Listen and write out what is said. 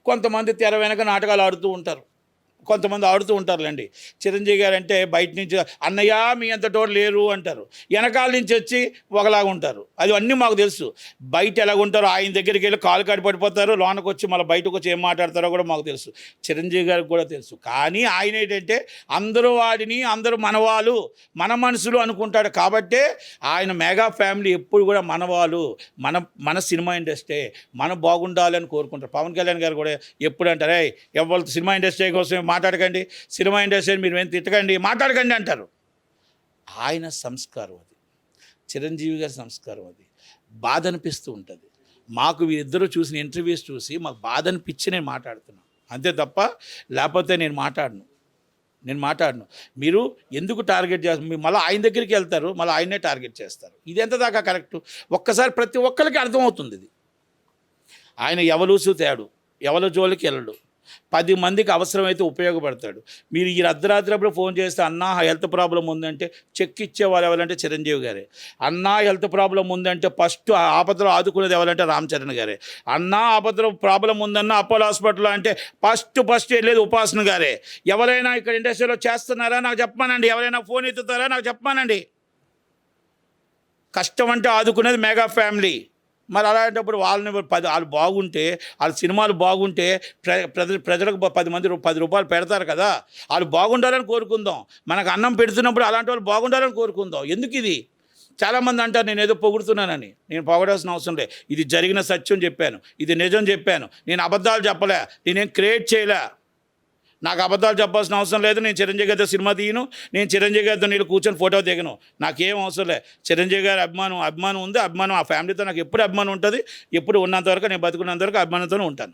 కొంతమంది తెర వెనక నాటకాలు ఆడుతూ ఉంటారు, కొంతమంది ఆడుతూ ఉంటారులేండి. చిరంజీవి గారు అంటే బయట నుంచి అన్నయ్య మీ అంతటోడు లేరు అంటారు, వెనకాల నుంచి వచ్చి ఒకలాగా ఉంటారు. అది అన్నీ మాకు తెలుసు. బయట ఎలాగుంటారో ఆయన దగ్గరికి వెళ్ళి కాలు కాడి పడిపోతారు, లోనకు వచ్చి మళ్ళీ బయటకు వచ్చి ఏం మాట్లాడతారో కూడా మాకు తెలుసు. చిరంజీవి గారికి కూడా తెలుసు. కానీ ఆయన ఏంటంటే అందరూ వాడిని, అందరూ మనవాళ్ళు, మన మనుషులు అనుకుంటాడు. కాబట్టే ఆయన మెగా ఫ్యామిలీ ఎప్పుడు కూడా మనవాళ్ళు, మన మన సినిమా ఇండస్ట్రీ మన బాగుండాలని కోరుకుంటారు. పవన్ కళ్యాణ్ గారు కూడా ఎప్పుడు అంటారే ఎవరు సినిమా ఇండస్ట్రీ కోసం మాట్లాడకండి, సినిమా ఇండస్ట్రీని మీరు ఏం తిట్టకండి, మాట్లాడకండి అంటారు. ఆయన సంస్కారం అది, చిరంజీవి గారి సంస్కారం అది. బాధ అనిపిస్తూ ఉంటుంది మాకు. వీరిద్దరూ చూసిన ఇంటర్వ్యూస్ చూసి మాకు బాధ అనిపించి నేను మాట్లాడుతున్నాను అంతే తప్ప, లేకపోతే నేను మాట్లాడను. మీరు ఎందుకు టార్గెట్ చేస్తారు? మీరు మళ్ళీ ఆయన దగ్గరికి వెళ్తారు, మళ్ళీ ఆయనే టార్గెట్ చేస్తారు. ఇది ఎంత దాకా కరెక్టు? ఒక్కసారి ప్రతి ఒక్కరికి అర్థమవుతుంది ఇది. ఆయన ఎవలూసు తేడు, ఎవల జోలికి వెళ్ళడు, 10 మందికి అవసరమైతే ఉపయోగపడతాడు. మీరు ఈ అర్ధరాత్రి ఫోన్ చేస్తే అన్నా హెల్త్ ప్రాబ్లం ఉందంటే చెక్ ఇచ్చేవాళ్ళు ఎవరంటే చిరంజీవి గారే. అన్నా హెల్త్ ప్రాబ్లం ఉందంటే ఫస్ట్ ఆపదలో ఆదుకునేది ఎవరంటే రామ్ చరణ్ గారే. అన్నా ఆపదలో ప్రాబ్లం ఉందన్న అపోలో హాస్పిటల్ అంటే ఫస్ట్ వెళ్ళేది ఉపాసన గారే. ఎవరైనా ఇక్కడ ఇండస్ట్రీలో చేస్తున్నారా నాకు చెప్పమానండి, ఎవరైనా ఫోన్ ఎత్తుతారా నాకు చెప్పమానండి. కష్టం అంటే ఆదుకునేది మెగా ఫ్యామిలీ. మరి అలాంటప్పుడు వాళ్ళు బాగుంటే, వాళ్ళ సినిమాలు బాగుంటే ప్రజలకు 10 మంది 10 రూపాయలు పెడతారు కదా, వాళ్ళు బాగుండాలని కోరుకుందాం. మనకు అన్నం పెడుతున్నప్పుడు అలాంటి వాళ్ళు బాగుండాలని కోరుకుందాం. ఎందుకు ఇది? చాలామంది అంటారు నేను ఏదో పొగుడుతున్నానని. నేను పొగడాల్సిన అవసరం లేదు. ఇది జరిగిన సత్యం చెప్పాను, ఇది నిజం చెప్పాను. నేను అబద్ధాలు చెప్పలే, నేనేం క్రియేట్ చేయలే. నాకు అబద్ధాలు చెప్పాల్సిన అవసరం లేదు. నేను చిరంజీవి గారితో సినిమా తీయను, నేను చిరంజీవి గారితో నేను కూర్చొని ఫోటో దిగను. నాకేం అవసరం లేదు. చిరంజీవి గారి అభిమానం ఉంది, ఆ ఫ్యామిలీతో నాకు ఎప్పుడు అభిమానం ఉంటుంది. ఎప్పుడు ఉన్నంతవరకు, నేను బతుకున్నంతవరకు అభిమానంతోనే ఉంటాను.